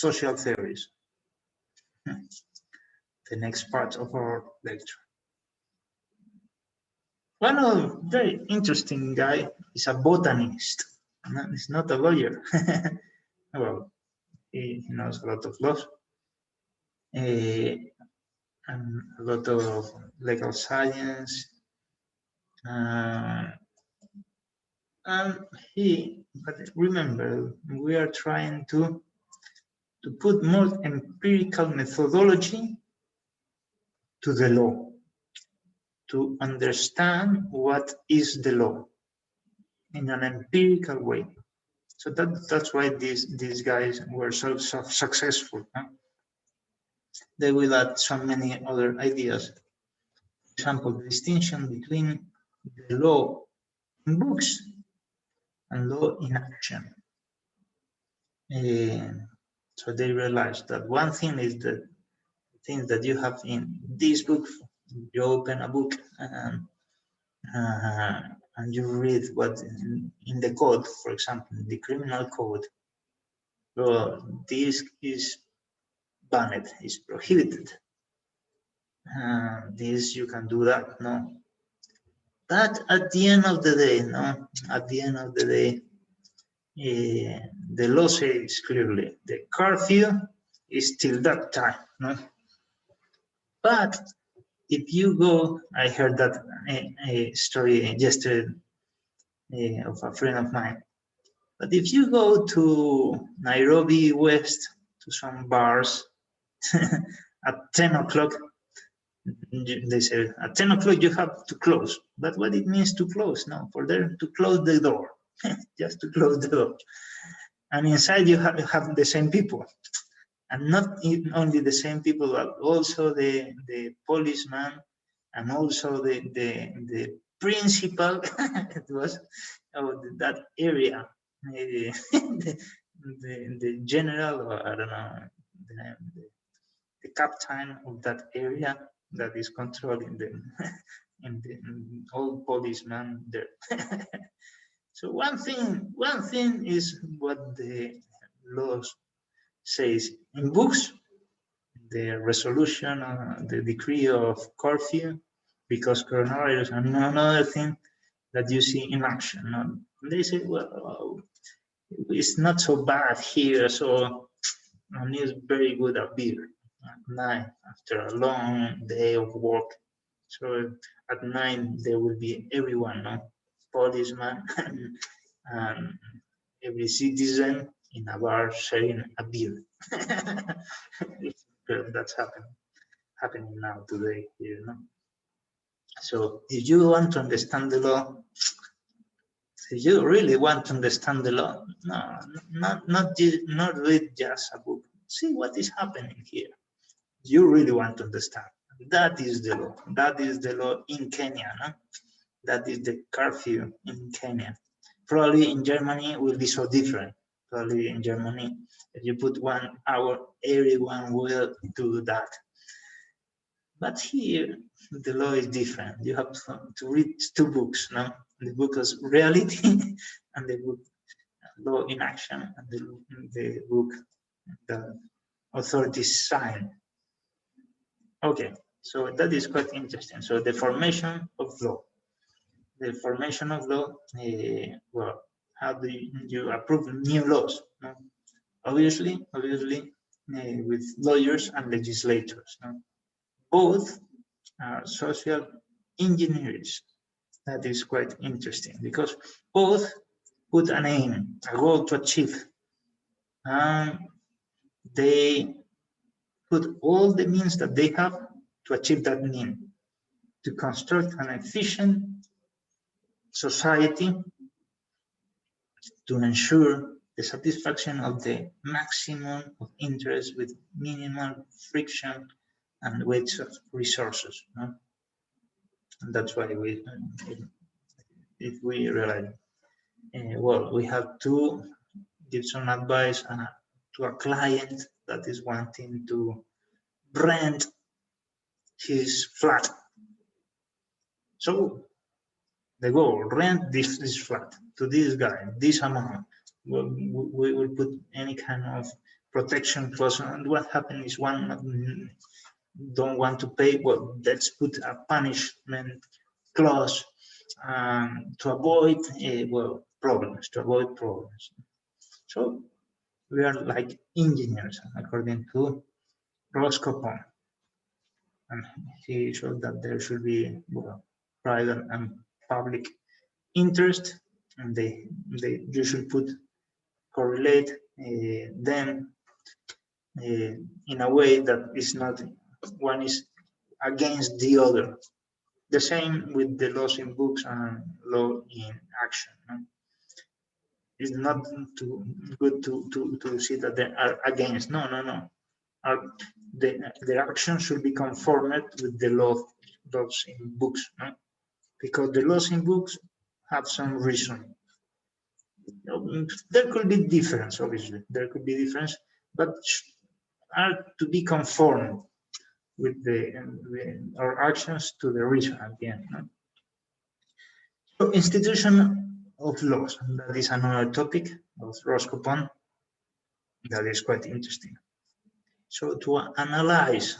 social theories. The next part of our lecture. One very interesting guy is a botanist. He's not a lawyer. Well, he knows a lot of laws and a lot of legal science. But remember, we are trying to put more empirical methodology to the law, to understand what is the law in an empirical way. So that's why these guys were so successful. Huh? They will add so many other ideas. For example, the distinction between the law in books and law in action. So they realized that one thing is the things that you have in this book. You open a book and you read what in the code, for example, the criminal code. Well, this is banned, is prohibited. This you can do that, no. But at the end of the day, no. At the end of the day, the law says clearly the curfew is till that time, no. But if you go, I heard that a story yesterday of a friend of mine. But if you go to Nairobi West to some bars at 10 o'clock, they say at 10 o'clock you have to close. But what it means to close? No, for them to close the door, just to close the door. And inside you have the same people. And not only the same people, but also the policeman and also the principal. It was that area, the general, or I don't know, the captain of that area that is controlling in all policemen there. So one thing is what the laws says in books, the resolution, the decree of curfew, because coronavirus, and another thing that you see in action. No? They say, well, it's not so bad here, so it's very good at beer at night after a long day of work. So at night there will be everyone, no? Policeman and every citizen in a bar sharing a beer. That's happening now today here, no? So if you want to understand the law, if you really want to understand the law, no, not read just a book. See what is happening here. You really want to understand. That is the law. That is the law in Kenya, no? That is the curfew in Kenya. Probably in Germany it will be so different. Probably in Germany, if you put 1 hour, everyone will do that. But here, the law is different. You have to read 2 books, no? The book of reality and the book law in action, and the book the authorities sign. Okay, so that is quite interesting. So the formation of law. The formation of law, well, how do you approve new laws? No? Obviously, with lawyers and legislators. No? Both are social engineers. That is quite interesting because both put an aim, a goal to achieve. They put all the means that they have to achieve that mean, to construct an efficient society, to ensure the satisfaction of the maximum of interest with minimal friction and waste of resources. No? And that's why if we realize, well, we have to give some advice to a client that is wanting to rent his flat. So the goal, rent this flat to this guy, this amount. We will put any kind of protection clause, and what happens is one don't want to pay, well, let's put a punishment clause to avoid problems. So we are like engineers, according to Roscoe Pound, and he showed that there should be private and public interest, and you should correlate them in a way that is not one is against the other. The same with the laws in books and law in action. No? It's not too good to see that they are against. No. Their action should be conformed with the laws in books, no? Because the laws in books have some reason. There could be difference, obviously. There could be difference, but are to be conformed with our actions to the reason at the end. No? So institution of laws, that is another topic of Roscoe Pound that is quite interesting. So to analyze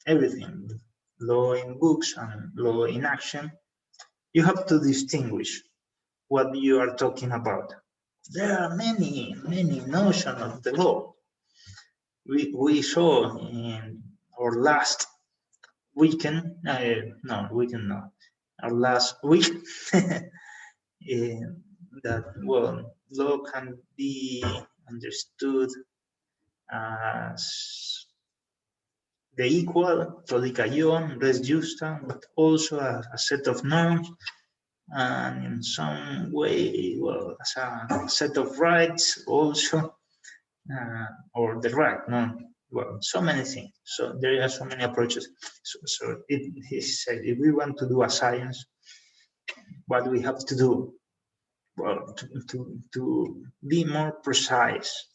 everything, law in books and law in action, you have to distinguish what you are talking about. There are many notions of the law. We saw in our last weekend, our last week, that, well, law can be understood as the equal, prodicación, res justa, but also a set of norms, and in some way, well, as a set of rights also, or the right, no? Well, so many things. So there are so many approaches. So he said, if we want to do a science, what do we have to do? Well, to be more precise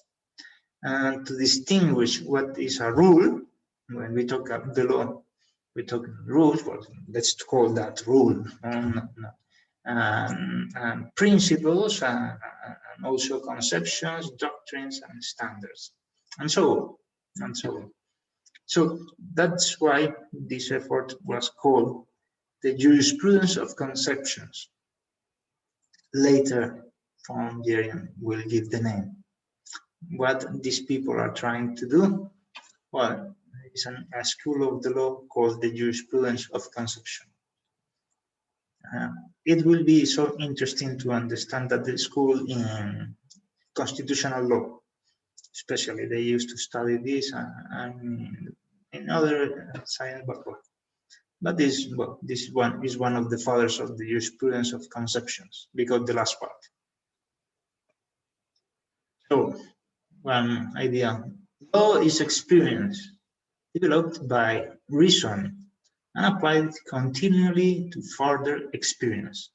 and to distinguish what is a rule. When we talk about the law, we talk rules. Well, let's call that rule. And principles, and also conceptions, doctrines, and standards, and so on. So that's why this effort was called the jurisprudence of conceptions. Later, von Eugen will give the name. What these people are trying to do, well, it's a school of the law called the jurisprudence of conception. It will be so interesting to understand that the school in constitutional law, especially, they used to study this and in other science, but this one is one of the fathers of the jurisprudence of conceptions, because the last part. So, one idea: law is experience developed by reason and applied continually to further experience.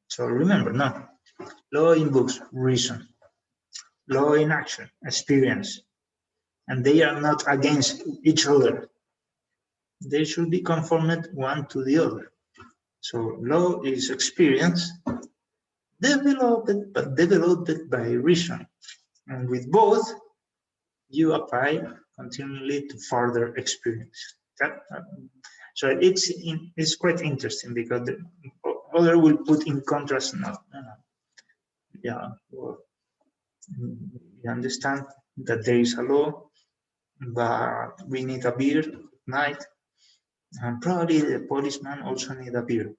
So remember, no, law in books, reason; law in action, experience, and they are not against each other. They should be conformed one to the other. So law is experience developed by reason, and with both you apply continually to further experience. So it's quite interesting, because the other will put in contrast. Yeah, well, you understand that there is a law, but we need a beer at night, and probably the policeman also need a beer.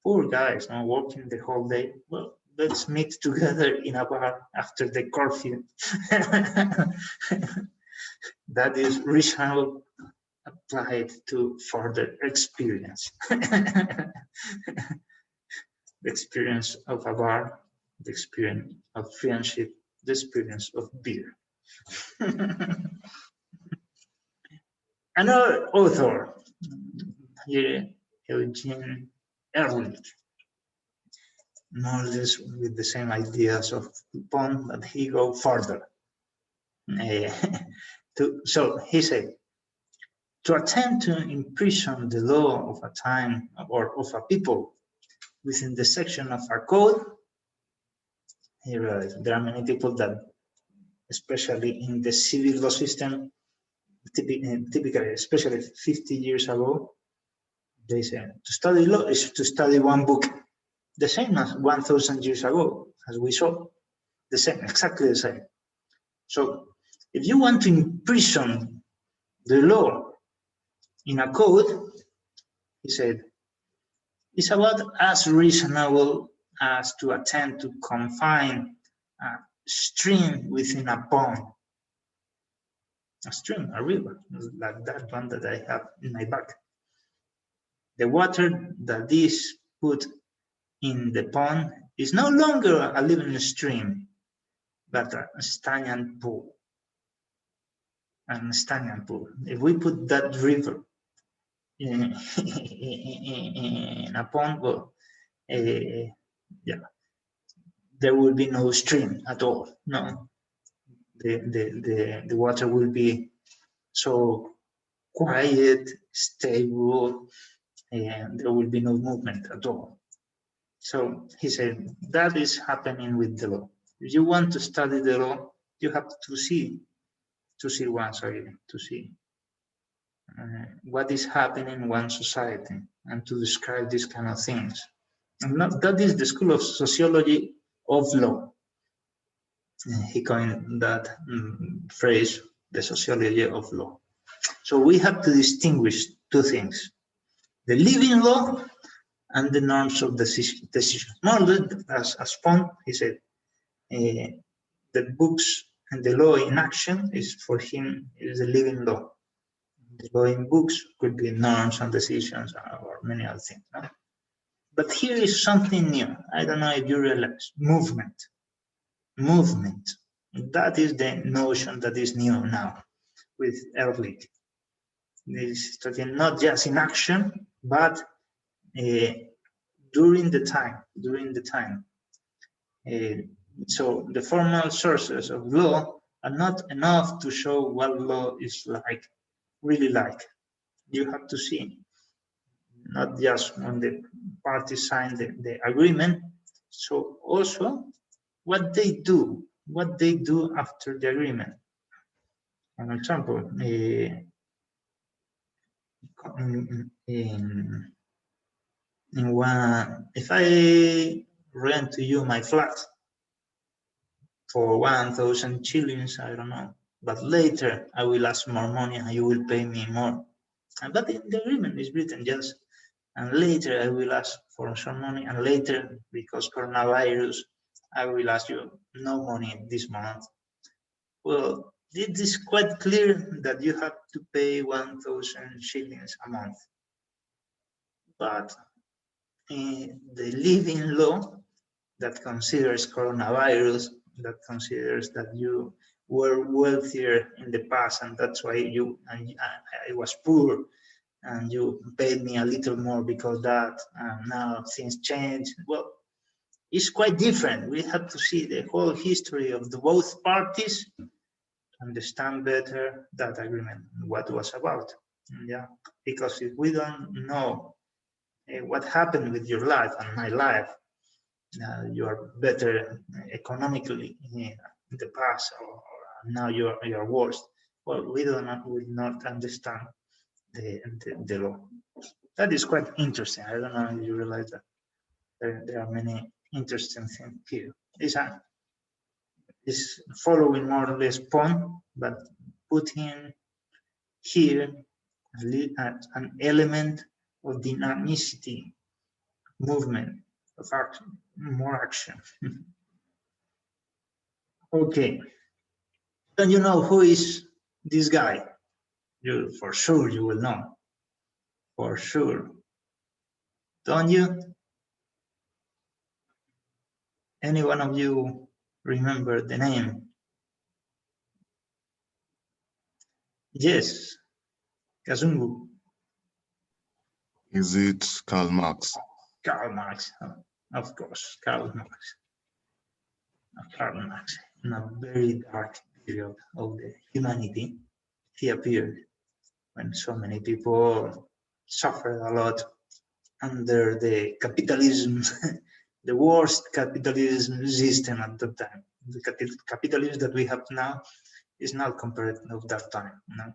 Poor guys, not working the whole day. Well, let's meet together in a bar after the curfew. That is reasonable applied to further experience. The experience of a bar, the experience of friendship, the experience of beer. Another author here, Eugen Ehrlich, more or less with the same ideas of Pound, but he go further. So he said, to attempt to imprison the law of a time or of a people within the section of our code, he realized there are many people that especially in the civil law system, typically, especially 50 years ago, they said to study law is to study one book, the same as 1,000 years ago, as we saw, the same, exactly the same. So if you want to imprison the law in a code, he said, it's about as reasonable as to attempt to confine a stream within a pond. A stream, a river, like that one that I have in my back. The water that is put in the pond is no longer a living stream, but a stagnant pool. A stagnant pool. If we put that river in a pond, well, yeah, there will be no stream at all. No, the water will be so quiet, stable, and there will be no movement at all. So he said that is happening with the law. If you want to study the law, you have to see what is happening in one society and to describe these kind of things. And that is the school of sociology of law. He coined that phrase, the sociology of law. So we have to distinguish two things: the living law and the norms of decision. More as Pond, he said, the books and the law in action is for him is the living law. The law in books could be norms and decisions or many other things. No? But here is something new. I don't know if you realize, movement. Movement. That is the notion that is new now with Ehrlich. This is talking not just in action, but during the time. So the formal sources of law are not enough to show what law is like, really like. You have to see, not just when the parties sign the agreement, so also what they do after the agreement. For example, in one, if I rent to you my flat for 1,000 shillings, I don't know, but later I will ask more money and you will pay me more. But in the agreement is written just, and later I will ask for some money, and later, because coronavirus, I will ask you no money this month. Well, it is quite clear that you have to pay 1,000 shillings a month. But the living law that considers coronavirus, that considers that you were wealthier in the past, and that's why I was poor, and you paid me a little more because that, and now things change. Well, it's quite different. We have to see the whole history of the both parties to understand better that agreement, what it was about. Yeah, because if we don't know what happened with your life and my life, you are better economically in the past, or now you are worse. Well, we will not understand the law. That is quite interesting. I don't know if you realize that there are many interesting things here. It's following more or less Pond, but putting here an element of dynamicity, movement, of action, more action. Okay. Don't you know who is this guy? For sure you will know. For sure. Don't you? Any one of you remember the name? Yes, Kazungu. Is it Karl Marx? Karl Marx, of course, Karl Marx. Karl Marx, in a very dark period of the humanity, he appeared when so many people suffered a lot under the capitalism, the worst capitalism system at that time. The capitalism that we have now is not compared of that time. No?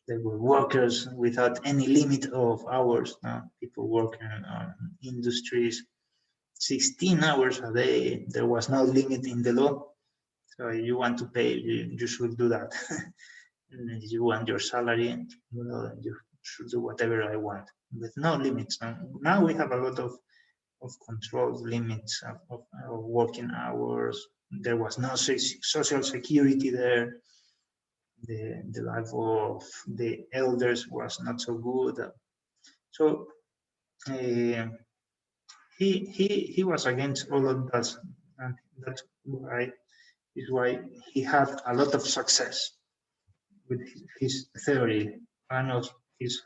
There were workers without any limit of hours. No? People working on industries, 16 hours a day. There was no limit in the law. So if you want to pay, you should do that. If you want your salary, well, you should do whatever I want with no limits. Now we have a lot of control limits of working hours. There was no social security there. The life of the elders was not so good. So he was against all of that, and that's why he had a lot of success with his theory. One of his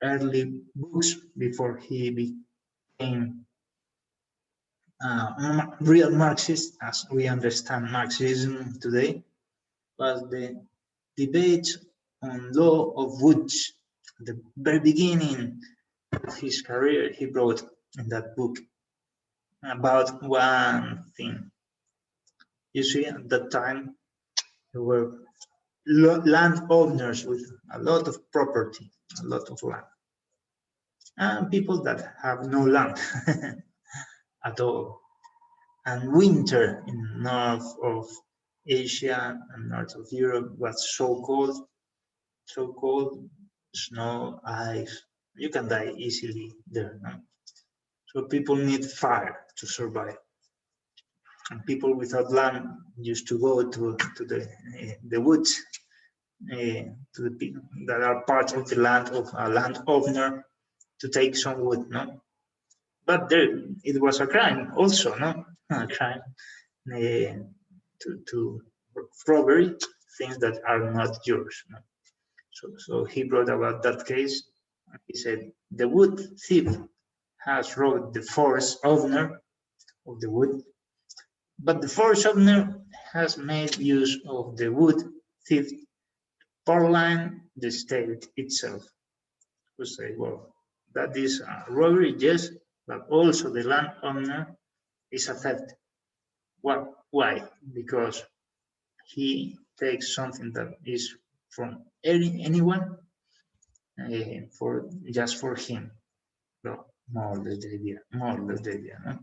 early books before he became real Marxist, as we understand Marxism today, was the debate on law of woods. At the very beginning of his career, he wrote in that book about one thing. You see, at that time, there were landowners with a lot of property, a lot of land, and people that have no land at all. And winter in north of Asia and north of Europe was so cold, snow, ice. You can die easily there. No? So people need fire to survive. And people without land used to go to the woods, to the people that are part of the land of a landowner to take some wood. No, but there it was a crime also. No, a crime to robbery things that are not yours. No? So he wrote about that case. He said the wood thief has robbed the forest owner of the wood, but the forest owner has made use of the wood thief to purloin the state itself. We say, well, that is a robbery, yes, but also the landowner is a theft. Why? Because he takes something that is from anyone for just for him. No, more or less the idea. No?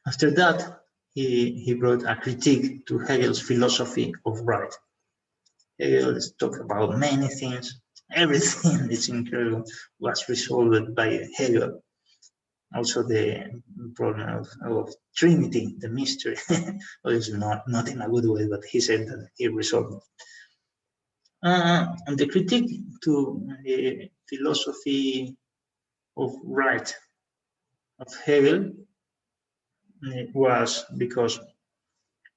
After that, he wrote a critique to Hegel's philosophy of right. Hegel talked about many things. Everything is incredible was resolved by Hegel. Also the problem of Trinity, the mystery. Well, it's not in a good way, but he said that he resolved it. And the critique to the philosophy of right of Hegel was because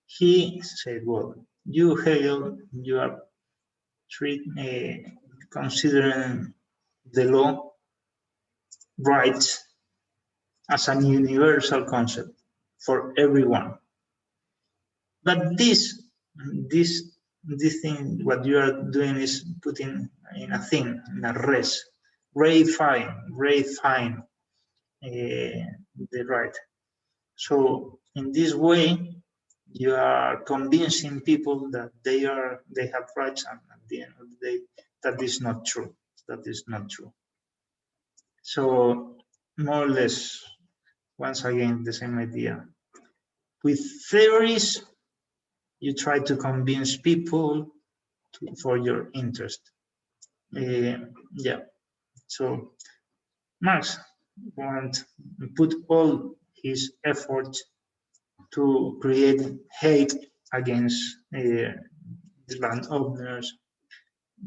he said, well, you, Hegel, you are considering the law rights as an universal concept for everyone. But this thing, what you are doing is putting in a thing, in a res, reifying the right. So in this way, you are convincing people that they have rights, and at the end of the day, that is not true. That is not true. So more or less, once again, the same idea. With theories, you try to convince people for your interest. Yeah. So Marx put all his efforts to create hate against the landowners,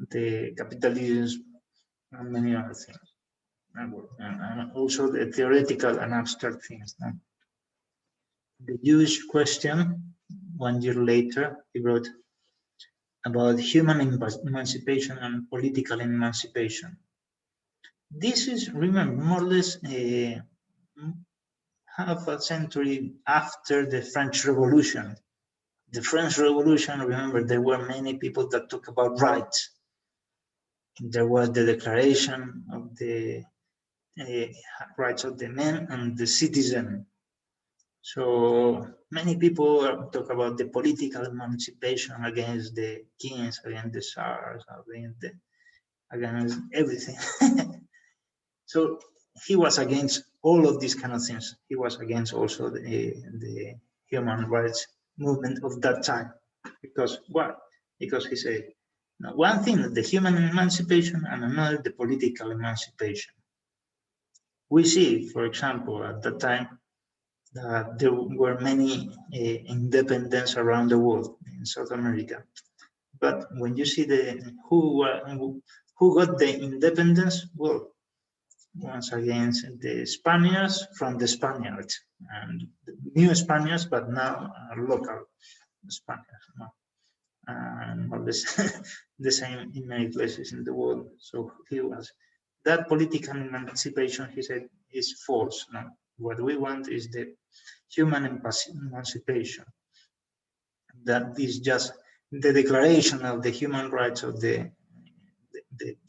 the capitalism, and many other things. And also the theoretical and abstract things. No? The Jewish question, 1 year later, he wrote about human emancipation and political emancipation. This is, remember, more or less half a century after the French Revolution. The French Revolution, remember, there were many people that talk about rights. There was the Declaration of the Rights of the Man and the Citizen. So many people talk about the political emancipation against the kings, against the czars, against everything. So he was against all of these kind of things. He was against also the human rights movement of that time. Because what? Because he said, now, one thing, the human emancipation, and another, the political emancipation. We see, for example, at that time, that there were many independents around the world in South America. But when you see who got the independence, well, once again, the Spaniards from the Spaniards, and new Spaniards, but now local Spaniards. No? And more or less the same in many places in the world. So he was that political emancipation, he said, is false. No? What we want is the human emancipation. That is just the declaration of the human rights of the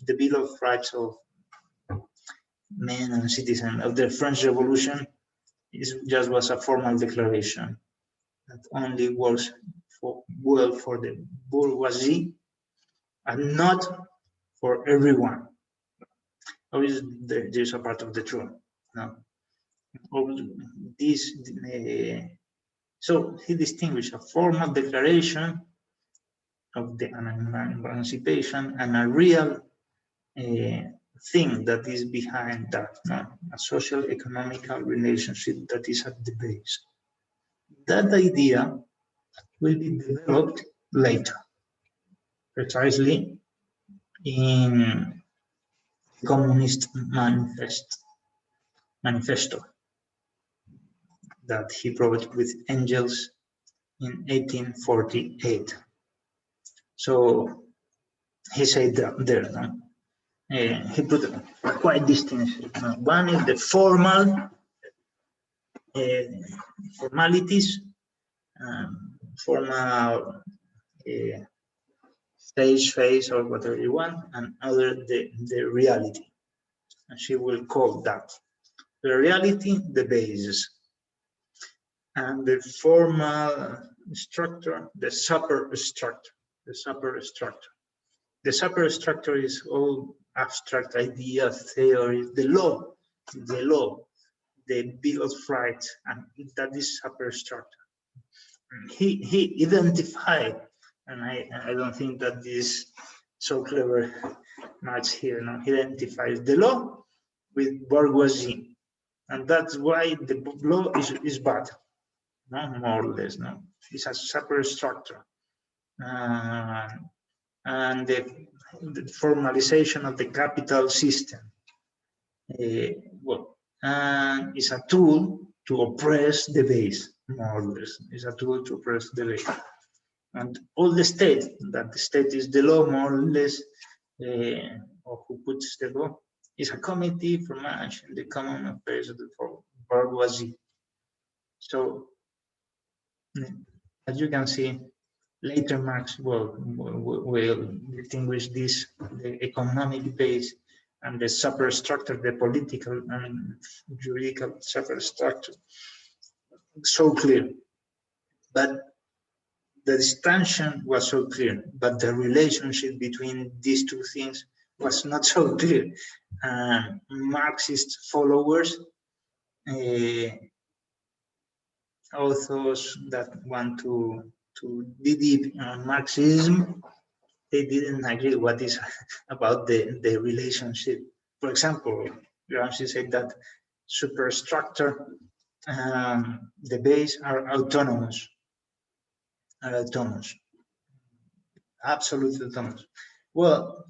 Bill of Rights of men and citizens of the French Revolution was a formal declaration that only works well for the bourgeoisie and not for everyone. Obviously, there's a part of the truth. No, this. So he distinguished a formal declaration of the emancipation and a real thing that is behind that, no? A social economical relationship that is at the base. That idea will be developed later, precisely in the Communist Manifesto that he wrote with Engels in 1848. So he said there, no? He put a quite distinction. One is the formal formalities, formal stage, phase, or whatever you want, and other the reality. And she will call that the reality, the basis, and the formal structure, the superstructure. The superstructure. The superstructure is all abstract ideas, theories, the law, the Bill of Rights, and that is superstructure. He identified, and I don't think that this so clever much here. No, he identifies the law with bourgeoisie, and that's why the law is bad. No, more or less. No, it's a superstructure. And the formalization of the capital system is a tool to oppress the base, more or less. It's a tool to oppress the base. And all the state, that the state is the law, more or less, or who puts the law, is a committee for managing the common affairs of the bourgeoisie. So, as you can see, later Marx will distinguish this, the economic base and the superstructure, the political and juridical superstructure, so clear. But the distinction was so clear, but the relationship between these two things was not so clear. Marxist followers, authors that want to be deep in Marxism, they didn't agree what is about the relationship. For example, Gramsci said that superstructure, the base are autonomous, absolutely autonomous. Well,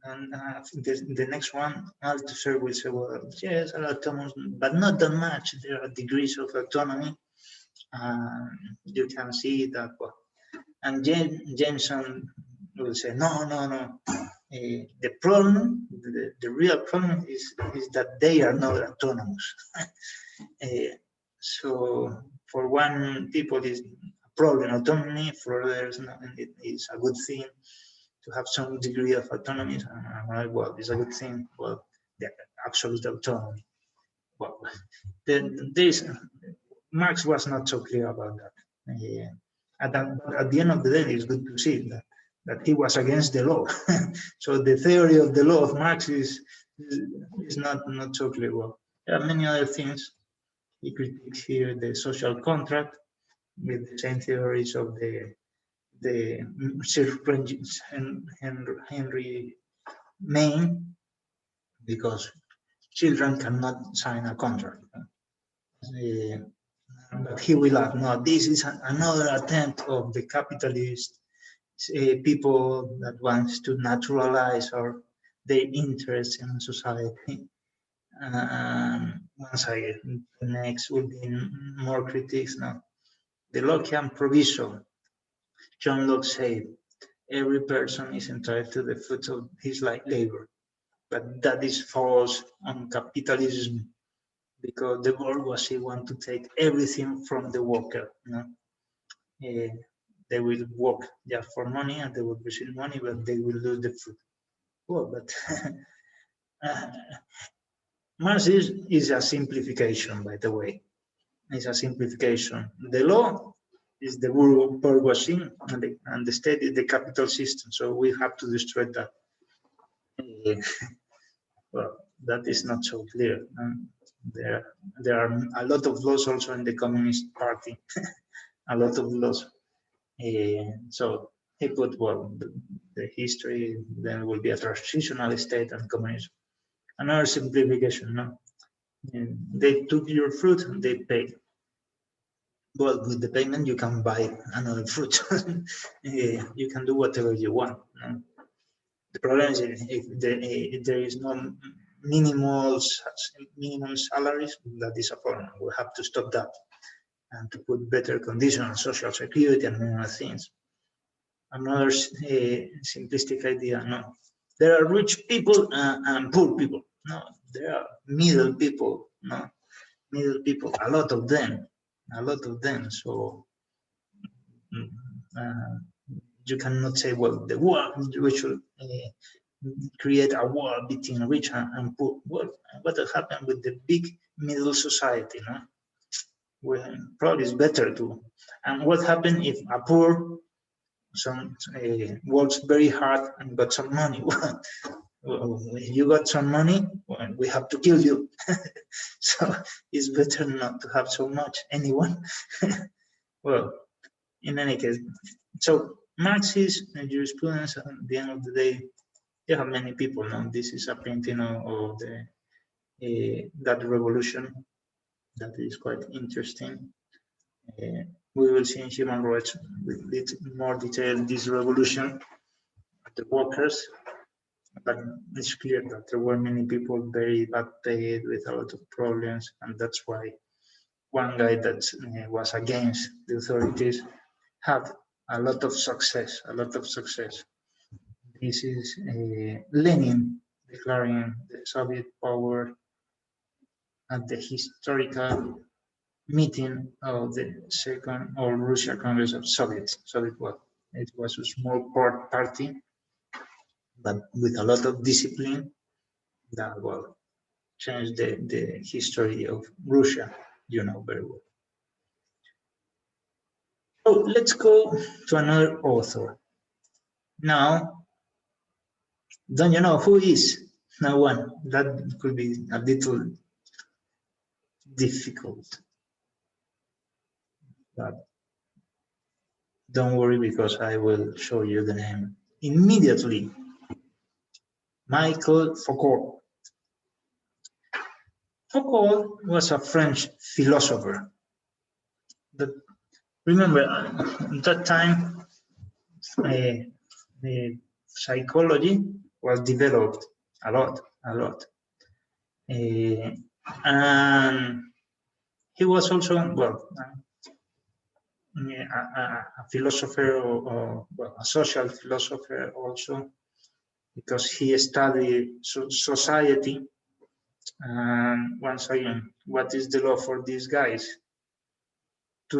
and the next one, Althusser will say, well, yes, are autonomous, but not that much. There are degrees of autonomy. You can see that. Well, and Jameson will say, no. The problem, the real problem is that they are not autonomous. So for one people is a problem autonomy, for others it is a good thing to have some degree of autonomy. Well, it's a good thing. Well, the absolute autonomy. Well, there is Marx was not so clear about that. At the end of the day, it's good to see that he was against the law. So the theory of the law of Marx is not so clear. Well, there are many other things. He critiques here the social contract with the same theories of the Henry Maine, because children cannot sign a contract. But he will add, no, this is another attempt of the capitalist people that wants to naturalize or their interest in society. Once again, the next will be more critiques now. The Lockean proviso. John Locke said, every person is entitled to the fruits of his labor. But that is false on capitalism, because the bourgeoisie want to take everything from the worker. They will work just for money and they will receive money, but they will lose the fruit. Well, but Marx is a simplification, by the way. It's a simplification. The law is the bourgeoisie, and the state is the capital system. So we have to destroy that. Well, that is not so clear. There are a lot of laws also in the Communist Party, a lot of laws. So he put, well, the history, then will be a transitional state and communism. Another simplification, no? And they took your fruit and they paid. Well, with the payment, you can buy another fruit. You can do whatever you want. No? The problem is if there is no minimum salaries, that is a problem. We have to stop that and to put better conditions on social security and many other things. Another simplistic idea, no. There are rich people and poor people. No, there are middle people. No, middle people, a lot of them. So you cannot say, well, the war, we should create a war between rich and poor. Well, what will happen with the big middle society? No, well, probably it's better to. And what happens if a poor works very hard and got some money? Well, if you got some money, well, we have to kill you. So it's better not to have so much, anyone. Well, in any case, so Marxist jurisprudence, at the end of the day, you have many people now. This is a painting of that revolution that is quite interesting. We will see in human rights with more detail this revolution of the workers. But it's clear that there were many people very bad paid with a lot of problems, and that's why one guy that was against the authorities had a lot of success. This is Lenin declaring the Soviet power at the historical meeting of the Second All-Russia Congress of Soviets. It was a small party, but with a lot of discipline that changed the history of Russia, you know very well. So let's go to another author. Now, don't you know who is? No one. That could be a little difficult. But don't worry, because I will show you the name immediately. Michel Foucault. Foucault was a French philosopher. But remember, at that time, the psychology was developed a lot. And he was also, a philosopher, or a social philosopher also, because he studied society. And once again, what is the law for these guys? To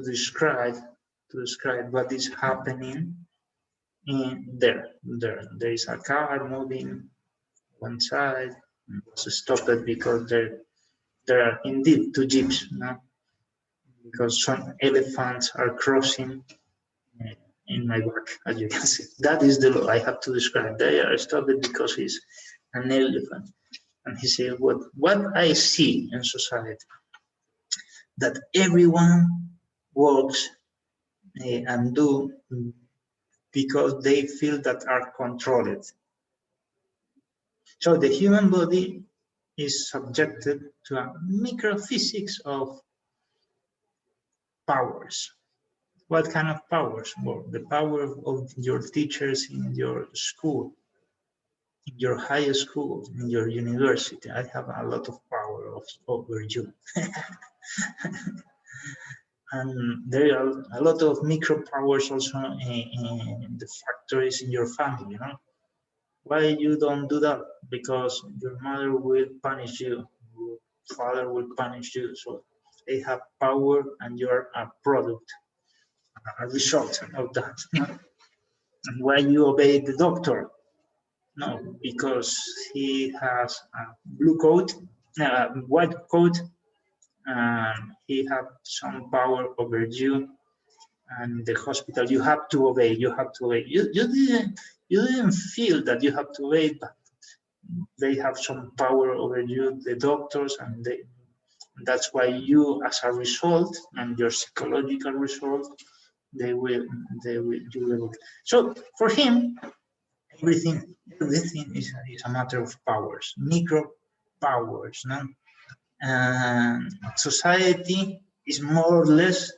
describe what is happening in there. There is a car moving one side, was stopped because there are indeed two jeeps. No? because some elephants are crossing in my back, as you can see. That is the law I have to describe. They are stopped because he's an elephant. And he said, what I see in society, that everyone works and do because they feel that are controlled. So the human body is subjected to a microphysics of powers. What kind of powers? Well, the power of your teachers in your school, in your high school, in your university. I have a lot of power over you. And there are a lot of micro powers also in the factories in your family, you know. Why you don't do that? Because your mother will punish you, your father will punish you. So they have power and you're a product, a result of that. And why you obey the doctor? No, because he has a blue coat, white coat, and he has some power over you. And the hospital, you have to obey. You have to obey. You didn't feel that you have to obey, but they have some power over you, the doctors, and that's why you, as a result, and your psychological result, you will. So for him, everything is a matter of powers, micro powers. No? And society is more or less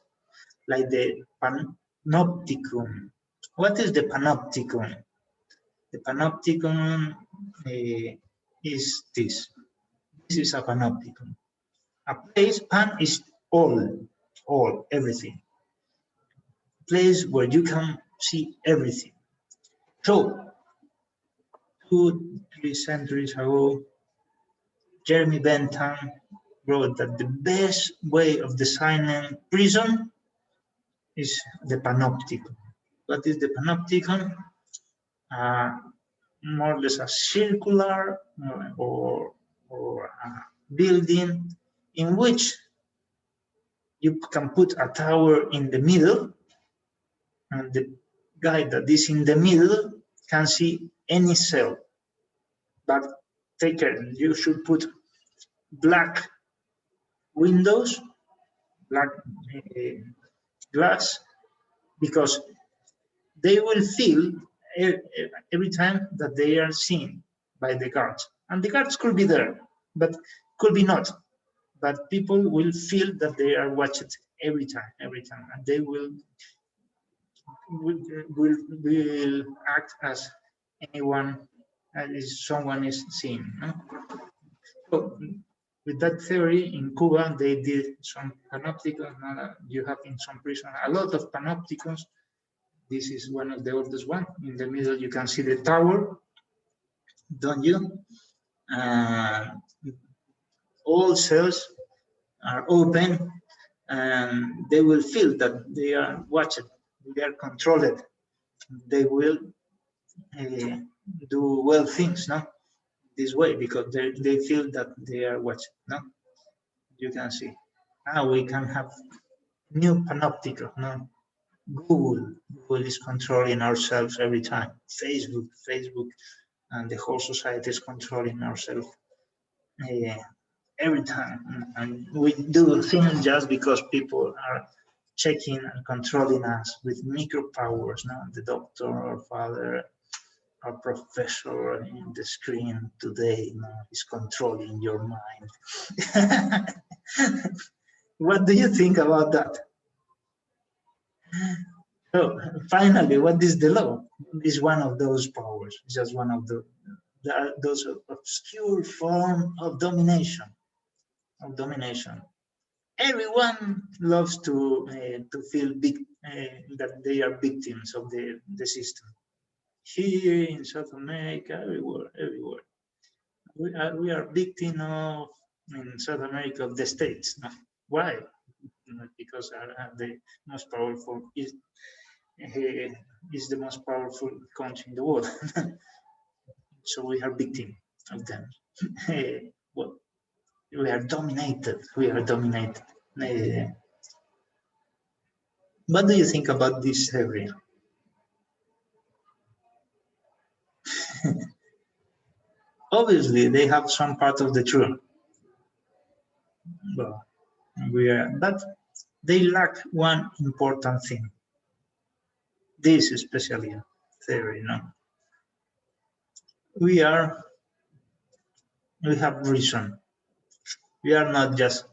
like the panopticon. What is the panopticon? The panopticon is this. This is a panopticon. A place, pan is all, everything. A place where you can see everything. So, 2-3 centuries ago, Jeremy Bentham wrote that the best way of designing prison is the panopticon. What is the panopticon? More or less a circular or a building in which you can put a tower in the middle, and the guy that is in the middle can see any cell. But take care, you should put black windows, black glass, because they will feel every time that they are seen by the guards. And the guards could be there, but could be not. But people will feel that they are watched every time, and they will act as anyone, as someone is seen. No? So, with that theory, in Cuba, they did some panopticons. You have in some prison a lot of panopticons. This is one of the oldest one. In the middle, you can see the tower, don't you? All cells are open, and they will feel that they are watched, they are controlled. They will do well things, no? This way, because they feel that they are watched, no? You can see. Now we can have new panopticon, no? Google is controlling ourselves every time. Facebook, and the whole society is controlling ourselves every time. And we do things just because people are checking and controlling us with micro powers. No? The doctor or father or professor in the screen today is controlling your mind. What do you think about that? So finally, what is the law? It's one of those powers. It's just one of those obscure form of domination. Everyone loves to feel that they are victims of the system. Here in South America, everywhere. We are victims of, in South America, of the states. No? Why? Because the most powerful is the most powerful country in the world. So we are victims of them. Well, we are dominated. What do you think about this theory? Obviously, they have some part of the truth, but they lack one important thing. This especially theory, no? We have reason. We are not just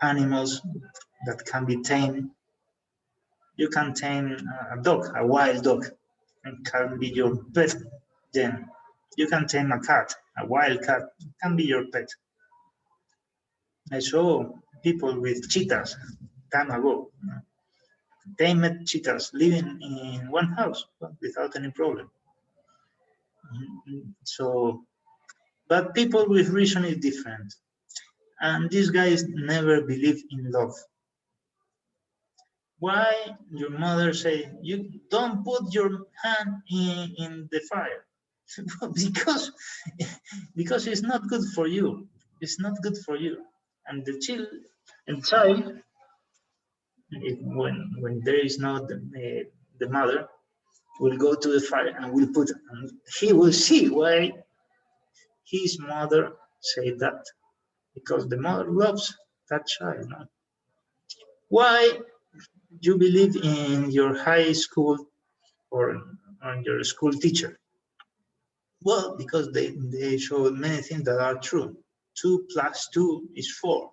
animals that can be tamed. You can tame a dog, a wild dog, and can be your pet. Then you can tame a cat, a wild cat, can be your pet. I saw people with cheetahs time ago, tamed cheetahs living in one house without any problem. So, but people with reason is different. And these guys never believe in love. Why your mother say, you don't put your hand in the fire? because it's not good for you. It's not good for you. And the child, when there is not the mother, will go to the fire and will put, and he will see why his mother said that, because the mother loves that child. No? Why you believe in your high school or on your school teacher? Well, because they show many things that are true. 2 plus 2 is 4,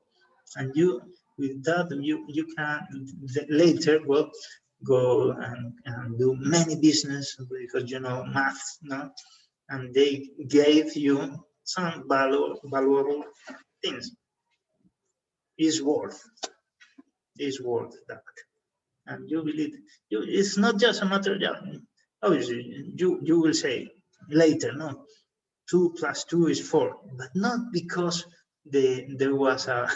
and you with that you can later go and do many business because you know math, no? And they gave you some valuable things. Is worth that, and you believe you. It's not just a matter. Obviously, you will say later, no, 2 plus 2 is 4, but not because there was a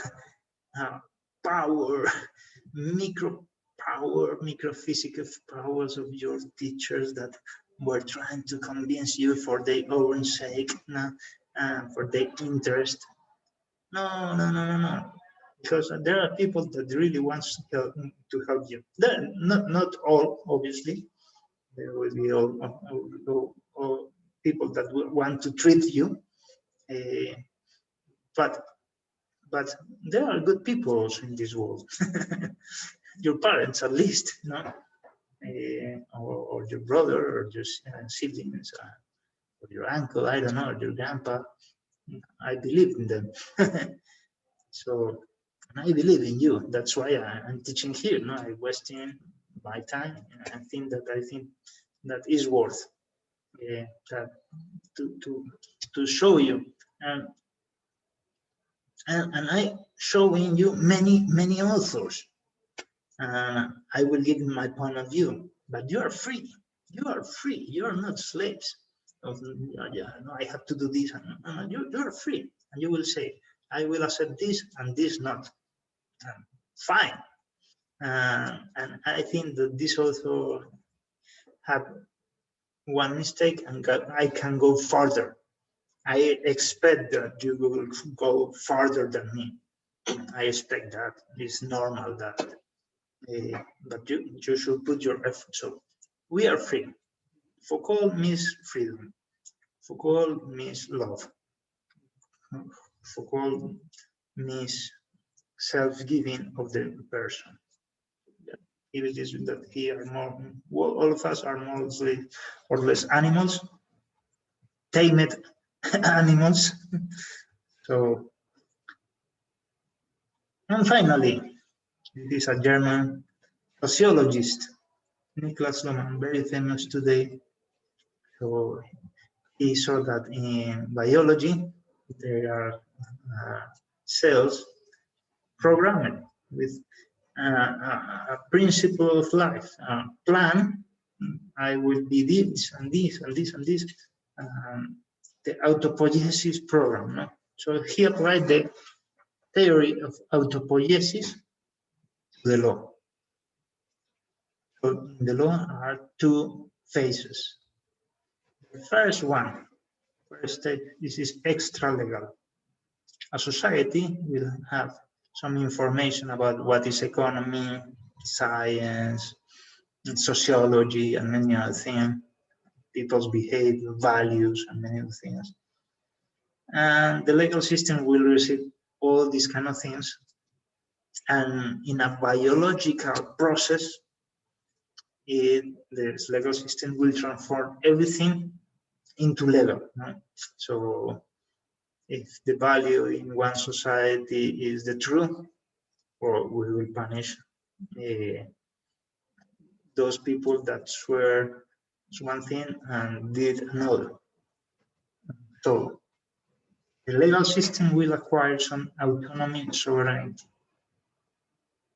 power, microphysical powers of your teachers that were trying to convince you for their own sake, no, for their interest. No. Because there are people that really want to help you. Not all, obviously. There will be all people that want to treat you, but there are good people also in this world. Your parents, at least, no, or your brother, or your siblings, or your uncle. I don't know, or your grandpa. I believe in them. So, and I believe in you. That's why I'm teaching here. No, I wasting my time. I think that is worth that to show you, and I showing you many authors. I will give you my point of view, but you are free. You are free. You are not slaves. Of, no, I have to do this. You are free, and you will say, I will accept this and this not. Fine. And I think that this also had one mistake, and I can go further. I expect that you will go farther than me. I expect that. It's normal that. But you should put your effort. So we are free. Foucault means freedom. Foucault means love. Foucault means self-giving of the person. It is that he are more, well, all of us are mostly or less animals, tamed animals. So, and finally, this is a German sociologist, Niklas Luhmann, very famous today. So he saw that in biology there are cells programmed with a principle of life, a plan. I will be this and this and this and this. The autopoiesis program. No? So he applied the theory of autopoiesis to the law. So in the law are two phases. The first step, this is extra legal. A society will have some information about what is economy, science, in sociology and many other things, people's behavior, values, and many other things. And the legal system will receive all these kind of things. And in a biological process, the legal system will transform everything into legal. Right? So if the value in one society is the truth, or we will punish those people that swear one thing and did another. So the legal system will acquire some autonomy, sovereignty.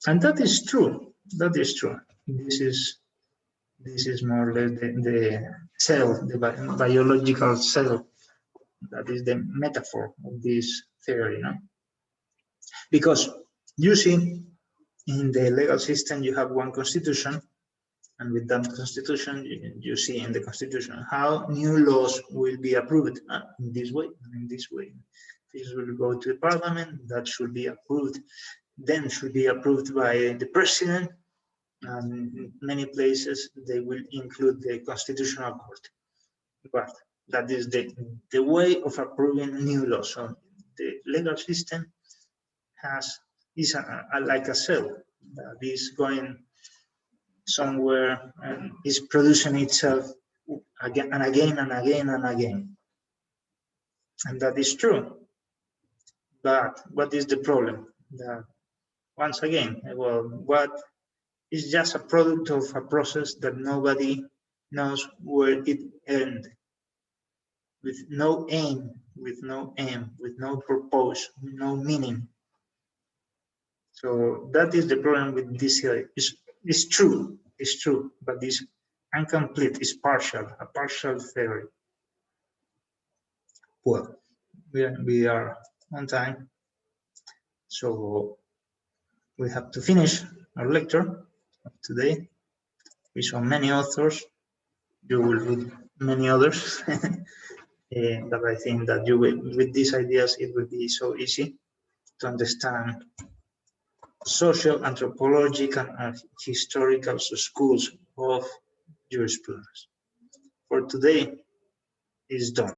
And that is true. That is true. This is more or less the cell, the biological cell. That is the metaphor of this theory, no? Because you see, in the legal system, you have one constitution, and with that constitution, you see in the constitution how new laws will be approved in this way, and in this way. This will go to the parliament, that should be approved, then should be approved by the president, and in many places they will include the constitutional court. But that is the way of approving new laws. So the legal system is like a cell that is going somewhere and is producing itself again and again and again and again. And that is true. But what is the problem? That once again, well, what is just a product of a process that nobody knows where it ends, with no aim, with no purpose, no meaning. So that is the problem with this theory. It's true, but it's incomplete, it's partial, a partial theory. Well, we are on time, so we have to finish our lecture of today. We saw many authors. You will read many others, but I think that you will, with these ideas, it will be so easy to understand social, anthropological, and historical schools of jurisprudence. For today, is done.